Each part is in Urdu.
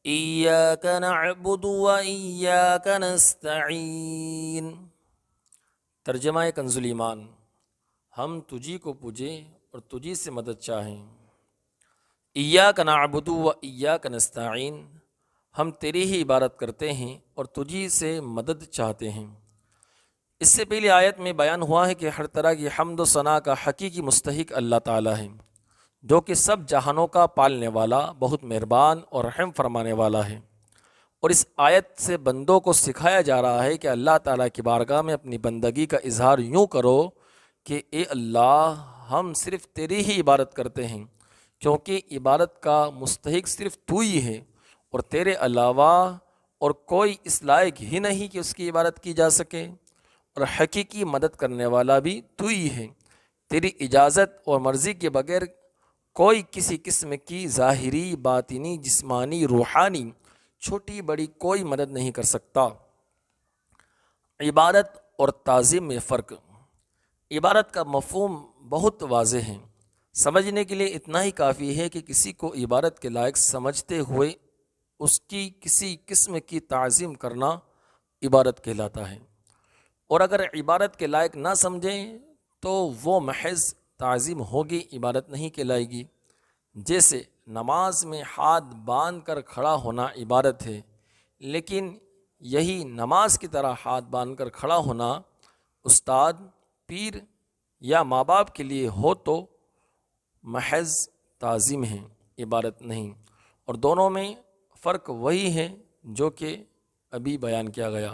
إياك نعبد وإياك نستعين۔ ترجمہ کنز ایمان، ہم تجھی کو پوجیں اور تجھی سے مدد چاہیں۔ إياك نعبد وإياك نستعين، ہم تیری ہی عبادت کرتے ہیں اور تجھی سے مدد چاہتے ہیں۔ اس سے پہلی آیت میں بیان ہوا ہے کہ ہر طرح کی حمد و ثنا کا حقیقی مستحق اللہ تعالیٰ ہے، جو کہ سب جہانوں کا پالنے والا، بہت مہربان اور رحم فرمانے والا ہے۔ اور اس آیت سے بندوں کو سکھایا جا رہا ہے کہ اللہ تعالیٰ کی بارگاہ میں اپنی بندگی کا اظہار یوں کرو کہ اے اللہ، ہم صرف تیری ہی عبادت کرتے ہیں، کیونکہ عبادت کا مستحق صرف تو ہی ہے، اور تیرے علاوہ اور کوئی اس لائق ہی نہیں کہ اس کی عبادت کی جا سکے، اور حقیقی مدد کرنے والا بھی تو ہی ہے۔ تیری اجازت اور مرضی کے بغیر کوئی کسی قسم کی ظاہری، باطنی، جسمانی، روحانی، چھوٹی بڑی کوئی مدد نہیں کر سکتا۔ عبادت اور تعظیم میں فرق۔ عبادت کا مفہوم بہت واضح ہے، سمجھنے کے لیے اتنا ہی کافی ہے کہ کسی کو عبادت کے لائق سمجھتے ہوئے اس کی کسی قسم کی تعظیم کرنا عبادت کہلاتا ہے، اور اگر عبادت کے لائق نہ سمجھیں تو وہ محض تعظیم ہوگی، عبادت نہیں کہلائے گی۔ جیسے نماز میں ہاتھ باندھ کر کھڑا ہونا عبادت ہے، لیکن یہی نماز کی طرح ہاتھ باندھ کر کھڑا ہونا استاد، پیر یا ماں باپ کے لیے ہو تو محض تعظیم ہے، عبادت نہیں۔ اور دونوں میں فرق وہی ہے جو کہ ابھی بیان کیا گیا۔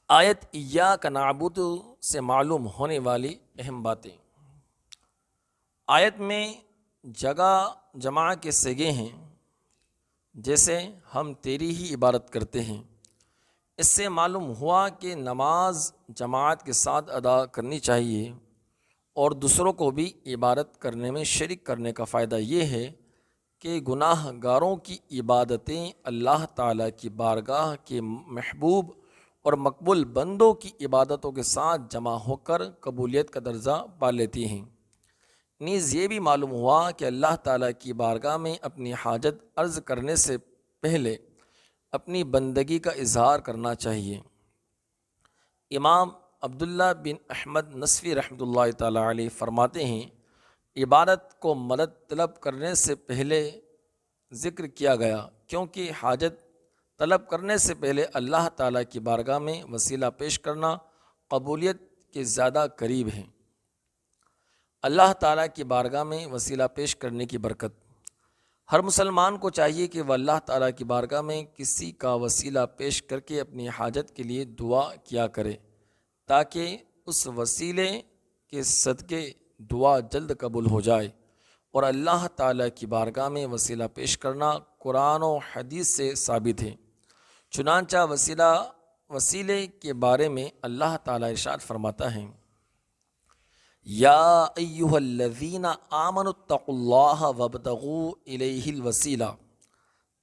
آیت ایاک نعبد سے معلوم ہونے والی اہم باتیں۔ آیت میں جگہ جمع کے صیغے ہیں، جیسے ہم تیری ہی عبادت کرتے ہیں۔ اس سے معلوم ہوا کہ نماز جماعت کے ساتھ ادا کرنی چاہیے، اور دوسروں کو بھی عبادت کرنے میں شریک کرنے کا فائدہ یہ ہے کہ گناہ گاروں کی عبادتیں اللہ تعالیٰ کی بارگاہ کے محبوب اور مقبول بندوں کی عبادتوں کے ساتھ جمع ہو کر قبولیت کا درجہ پا لیتی ہیں۔ نیز یہ بھی معلوم ہوا کہ اللہ تعالیٰ کی بارگاہ میں اپنی حاجت عرض کرنے سے پہلے اپنی بندگی کا اظہار کرنا چاہیے۔ امام عبداللہ بن احمد نصفی رحمۃ اللہ تعالیٰ علیہ فرماتے ہیں، عبادت کو مدد طلب کرنے سے پہلے ذکر کیا گیا، کیونکہ حاجت طلب کرنے سے پہلے اللہ تعالیٰ کی بارگاہ میں وسیلہ پیش کرنا قبولیت کے زیادہ قریب ہے۔ اللہ تعالیٰ کی بارگاہ میں وسیلہ پیش کرنے کی برکت۔ ہر مسلمان کو چاہیے کہ وہ اللہ تعالیٰ کی بارگاہ میں کسی کا وسیلہ پیش کر کے اپنی حاجت کے لیے دعا کیا کرے، تاکہ اس وسیلے کے صدقے دعا جلد قبول ہو جائے۔ اور اللہ تعالیٰ کی بارگاہ میں وسیلہ پیش کرنا قرآن و حدیث سے ثابت ہے۔ چنانچہ وسیلے کے بارے میں اللہ تعالیٰ ارشاد فرماتا ہے، یا ایہا الذین آمنوا اتقوا اللہ وابتغوا الیہ الوسیلہ۔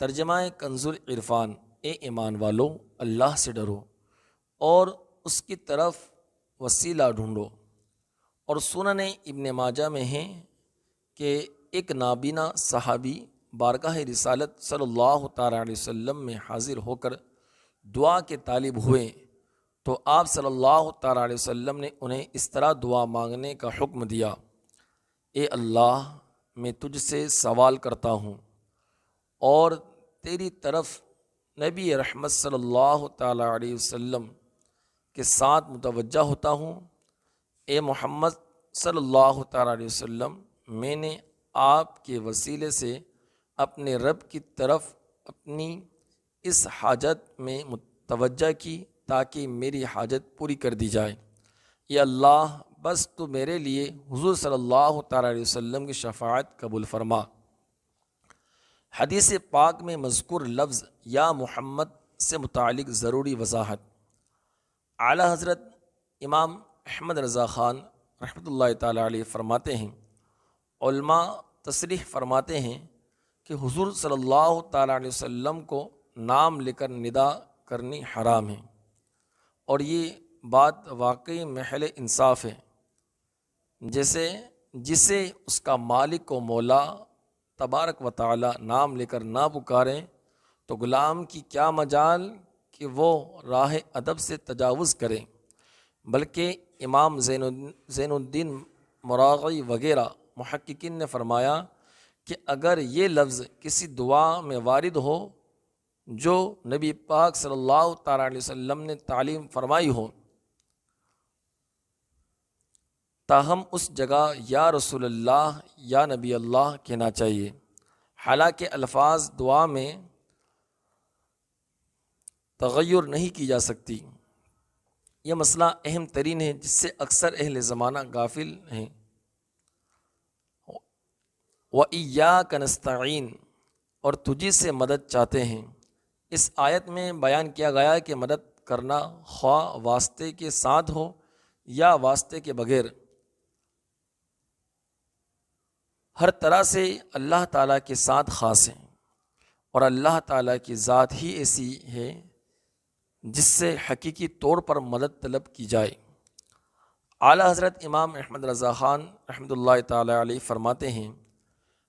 ترجمہ کنز العرفان، اے ایمان والو، اللہ سے ڈرو اور اس کی طرف وسیلہ ڈھونڈو۔ اور سنن ابن ماجہ میں ہے کہ ایک نابینا صحابی بارگاہ رسالت صلی اللہ تعالیٰ علیہ وسلم میں حاضر ہو کر دعا کے طالب ہوئے، تو آپ صلی اللہ تعالیٰ علیہ وسلم نے انہیں اس طرح دعا مانگنے کا حکم دیا، اے اللہ، میں تجھ سے سوال کرتا ہوں اور تیری طرف نبی رحمت صلی اللہ تعالیٰ علیہ وسلم کے ساتھ متوجہ ہوتا ہوں۔ اے محمد صلی اللہ تعالیٰ علیہ وسلم، میں نے آپ کے وسیلے سے اپنے رب کی طرف اپنی اس حاجت میں متوجہ کی تاکہ میری حاجت پوری کر دی جائے۔ یا اللہ، بس تو میرے لیے حضور صلی اللہ تعالیٰ علیہ وسلم کی شفاعت قبول فرما۔ حدیث پاک میں مذکور لفظ یا محمد سے متعلق ضروری وضاحت۔ اعلیٰ حضرت امام احمد رضا خان رحمۃ اللہ تعالیٰ علیہ فرماتے ہیں، علماء تصریح فرماتے ہیں کہ حضور صلی اللہ تعالیٰ علیہ وسلم کو نام لے کر ندا کرنی حرام ہے، اور یہ بات واقعی محل انصاف ہے۔ جیسے جسے اس کا مالک و مولا تبارک و تعالی نام لے کر نہ پکاریں تو غلام کی کیا مجال کہ وہ راہ ادب سے تجاوز کریں، بلکہ امام زین الدین مراغی وغیرہ محققین نے فرمایا کہ اگر یہ لفظ کسی دعا میں وارد ہو جو نبی پاک صلی اللہ تعالیٰ علیہ وسلم نے تعلیم فرمائی ہو، تاہم اس جگہ یا رسول اللہ یا نبی اللہ کہنا چاہیے، حالانکہ الفاظ دعا میں تغیر نہیں کی جا سکتی۔ یہ مسئلہ اہم ترین ہے جس سے اکثر اہل زمانہ غافل ہیں۔ وَإِيَّاكَ نَسْتَعِينُ، اور تجھی سے مدد چاہتے ہیں۔ اس آیت میں بیان کیا گیا کہ مدد کرنا خواہ واسطے کے ساتھ ہو یا واسطے کے بغیر، ہر طرح سے اللہ تعالیٰ کے ساتھ خاص ہے، اور اللہ تعالیٰ کی ذات ہی ایسی ہے جس سے حقیقی طور پر مدد طلب کی جائے۔ اعلیٰ حضرت امام احمد رضا خان رحمۃ اللہ تعالیٰ علیہ فرماتے ہیں،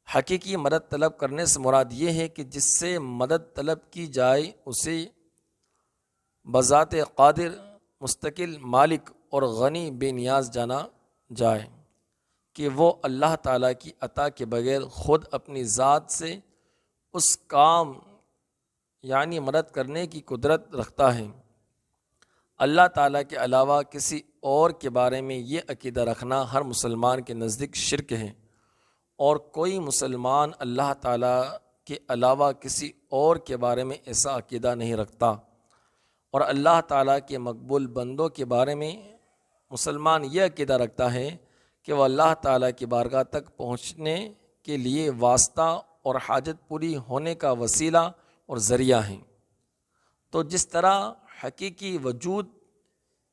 حقیقی مدد طلب کرنے سے مراد یہ ہے کہ جس سے مدد طلب کی جائے اسے بذات قادر، مستقل مالک اور غنی بے نیاز جانا جائے کہ وہ اللہ تعالیٰ کی عطا کے بغیر خود اپنی ذات سے اس کام یعنی مدد کرنے کی قدرت رکھتا ہے۔ اللہ تعالیٰ کے علاوہ کسی اور کے بارے میں یہ عقیدہ رکھنا ہر مسلمان کے نزدیک شرک ہے، اور کوئی مسلمان اللہ تعالیٰ کے علاوہ کسی اور کے بارے میں ایسا عقیدہ نہیں رکھتا، اور اللہ تعالیٰ کے مقبول بندوں کے بارے میں مسلمان یہ عقیدہ رکھتا ہے کہ وہ اللہ تعالیٰ کی بارگاہ تک پہنچنے کے لیے واسطہ اور حاجت پوری ہونے کا وسیلہ اور ذریعہ ہیں۔ تو جس طرح حقیقی وجود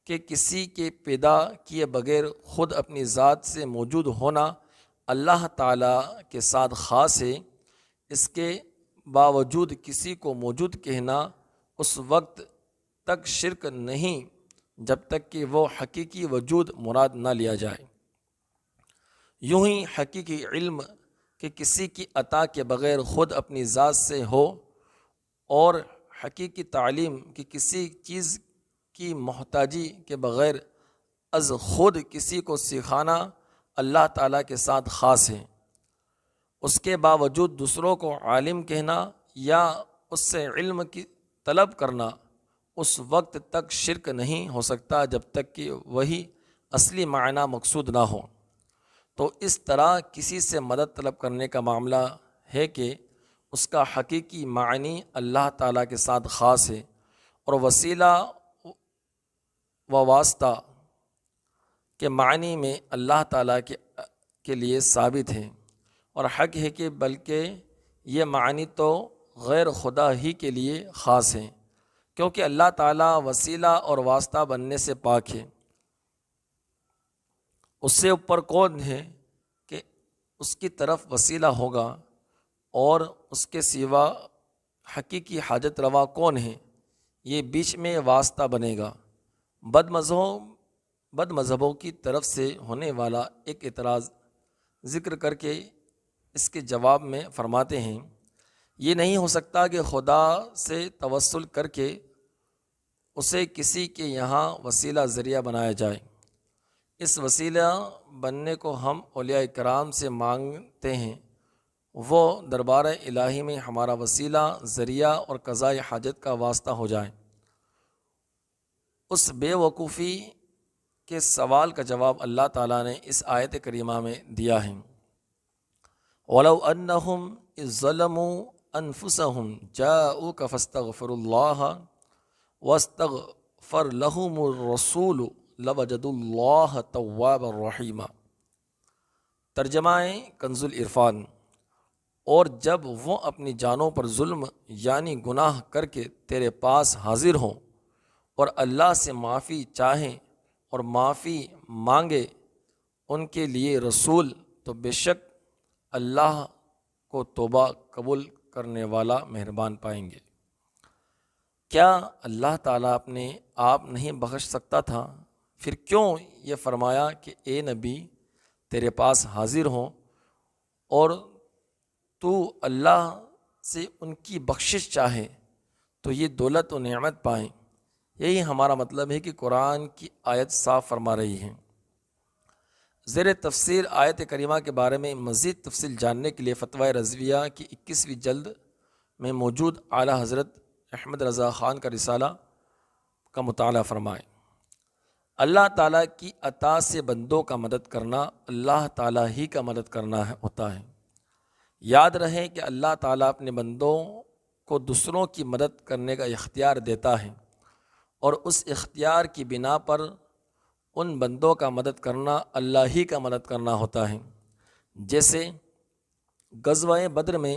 کے کسی کے پیدا کیے بغیر خود اپنی ذات سے موجود ہونا اللہ تعالیٰ کے ساتھ خاص ہے، اس کے باوجود کسی کو موجود کہنا اس وقت تک شرک نہیں جب تک کہ وہ حقیقی وجود مراد نہ لیا جائے۔ یوں ہی حقیقی علم کہ کسی کی عطا کے بغیر خود اپنی ذات سے ہو، اور حقیقی تعلیم کہ کسی چیز کی محتاجی کے بغیر از خود کسی کو سکھانا اللہ تعالیٰ کے ساتھ خاص ہے۔ اس کے باوجود دوسروں کو عالم کہنا یا اس سے علم کی طلب کرنا اس وقت تک شرک نہیں ہو سکتا جب تک کہ وہی اصلی معنی مقصود نہ ہو۔ تو اس طرح کسی سے مدد طلب کرنے کا معاملہ ہے کہ اس کا حقیقی معنی اللہ تعالیٰ کے ساتھ خاص ہے، اور وسیلہ و واسطہ کے معنی میں اللہ تعالیٰ کے لیے ثابت ہے، اور حق ہے کہ بلکہ یہ معنی تو غیر خدا ہی کے لیے خاص ہے، کیونکہ اللہ تعالیٰ وسیلہ اور واسطہ بننے سے پاک ہے۔ اس سے اوپر کون ہے کہ اس کی طرف وسیلہ ہوگا، اور اس کے سوا حقیقی حاجت روا کون ہے، یہ بیچ میں واسطہ بنے گا۔ بد مذہبوں کی طرف سے ہونے والا ایک اعتراض ذکر کر کے اس کے جواب میں فرماتے ہیں، یہ نہیں ہو سکتا کہ خدا سے توسل کر کے اسے کسی کے یہاں وسیلہ ذریعہ بنایا جائے۔ اس وسیلہ بننے کو ہم اولیاء کرام سے مانگتے ہیں، وہ دربار الہی میں ہمارا وسیلہ، ذریعہ اور قضاء حاجت کا واسطہ ہو جائے۔ اس بے وقوفی کے سوال کا جواب اللہ تعالیٰ نے اس آیت کریمہ میں دیا ہے، وَلَوْ أَنَّهُمْ إِذ ظَلَمُوا أَنفُسَهُمْ جَاءُوكَ فَاسْتَغْفِرُوا اللَّهَ وَاسْتَغْفَرَ لَهُمُ الرَّسُولُ لَوَجَدُوا اللَّهَ تَوَّابًا رَحِيمًا۔ ترجمہ کنز العرفان، اور جب وہ اپنی جانوں پر ظلم یعنی گناہ کر کے تیرے پاس حاضر ہوں اور اللہ سے معافی چاہیں اور معافی مانگے ان کے لیے رسول، تو بے شک اللہ کو توبہ قبول کرنے والا مہربان پائیں گے۔ کیا اللہ تعالیٰ اپنے آپ نہیں بخش سکتا تھا؟ پھر کیوں یہ فرمایا کہ اے نبی تیرے پاس حاضر ہوں اور تو اللہ سے ان کی بخشش چاہے تو یہ دولت و نعمت پائیں۔ یہی ہمارا مطلب ہے کہ قرآن کی آیت صاف فرما رہی ہے۔ زیر تفسیر آیت کریمہ کے بارے میں مزید تفصیل جاننے کے لیے فتویٰ رضویہ کی 21ویں جلد میں موجود اعلیٰ حضرت احمد رضا خان کا رسالہ کا مطالعہ فرمائیں۔ اللہ تعالیٰ کی عطا سے بندوں کا مدد کرنا اللہ تعالیٰ ہی کا مدد کرنا ہوتا ہے۔ یاد رہے کہ اللہ تعالیٰ اپنے بندوں کو دوسروں کی مدد کرنے کا اختیار دیتا ہے، اور اس اختیار کی بنا پر ان بندوں کا مدد کرنا اللہ ہی کا مدد کرنا ہوتا ہے۔ جیسے غزوہ بدر میں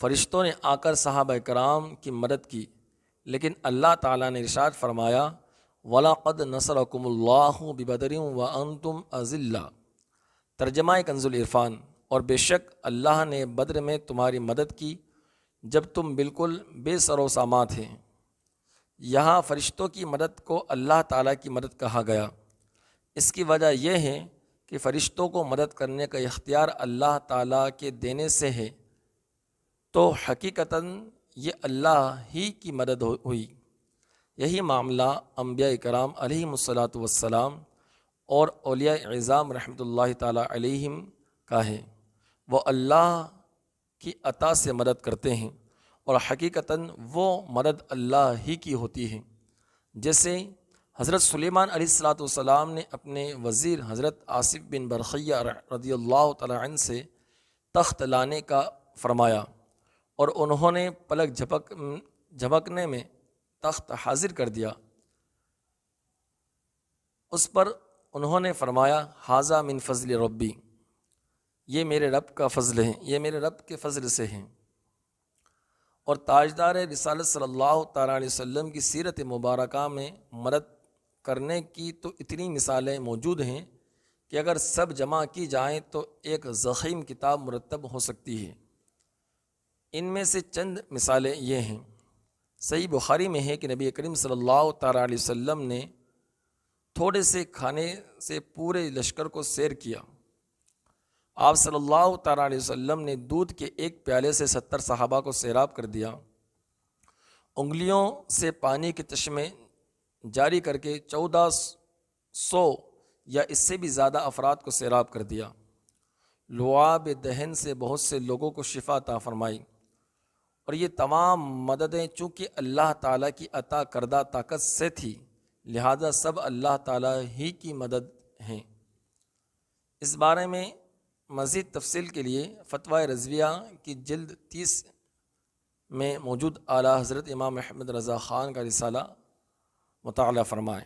فرشتوں نے آ کر صحابہ کرام کی مدد کی، لیکن اللہ تعالیٰ نے ارشاد فرمایا وَلَقَدْ نَصَرَكُمُ اللَّهُ بِبَدْرٍ وَأَنْتُمْ أَذِلَّةٌ، ترجمہ کنز العرفان، اور بے شک اللہ نے بدر میں تمہاری مدد کی جب تم بالکل بے سر و سامان تھے۔ یہاں فرشتوں کی مدد کو اللہ تعالیٰ کی مدد کہا گیا۔ اس کی وجہ یہ ہے کہ فرشتوں کو مدد کرنے کا اختیار اللہ تعالیٰ کے دینے سے ہے، تو حقیقتاً یہ اللہ ہی کی مدد ہوئی۔ یہی معاملہ انبیاء کرام علیہم الصلاۃ والسلام اور اولیاء اعظام رحمۃ اللہ تعالیٰ علیہم کا ہے۔ وہ اللہ کی عطا سے مدد کرتے ہیں، اور حقیقتاً وہ مدد اللہ ہی کی ہوتی ہے۔ جیسے حضرت سلیمان علیہ الصلاۃ والسلام نے اپنے وزیر حضرت آصف بن برقیہ رضی اللہ تعالیٰ عنہ سے تخت لانے کا فرمایا، اور انہوں نے پلک جھپکنے میں تخت حاضر کر دیا۔ اس پر انہوں نے فرمایا ھذا من فضل ربی، یہ میرے رب کا فضل ہے، یہ میرے رب کے فضل سے ہیں۔ اور تاجدار رسالت صلی اللہ تعالیٰ علیہ وسلم کی سیرت مبارکہ میں مدد کرنے کی تو اتنی مثالیں موجود ہیں کہ اگر سب جمع کی جائیں تو ایک ضخیم کتاب مرتب ہو سکتی ہے۔ ان میں سے چند مثالیں یہ ہیں۔ صحیح بخاری میں ہے کہ نبی کریم صلی اللہ تعالیٰ علیہ وسلم نے تھوڑے سے کھانے سے پورے لشکر کو سیر کیا۔ آپ صلی اللہ تعالیٰ علیہ وسلم نے دودھ کے ایک پیالے سے 70 صحابہ کو سیراب کر دیا۔ انگلیوں سے پانی کے چشمے جاری کر کے 1400 یا اس سے بھی زیادہ افراد کو سیراب کر دیا۔ لعاب دہن سے بہت سے لوگوں کو شفا عطا فرمائی۔ اور یہ تمام مددیں چونکہ اللہ تعالیٰ کی عطا کردہ طاقت سے تھی، لہذا سب اللہ تعالیٰ ہی کی مدد ہیں۔ اس بارے میں مزید تفصیل کے لیے فتویٰ رضویہ کی جلد 30 میں موجود اعلیٰ حضرت امام احمد رضا خان کا رسالہ مطالعہ فرمائیں۔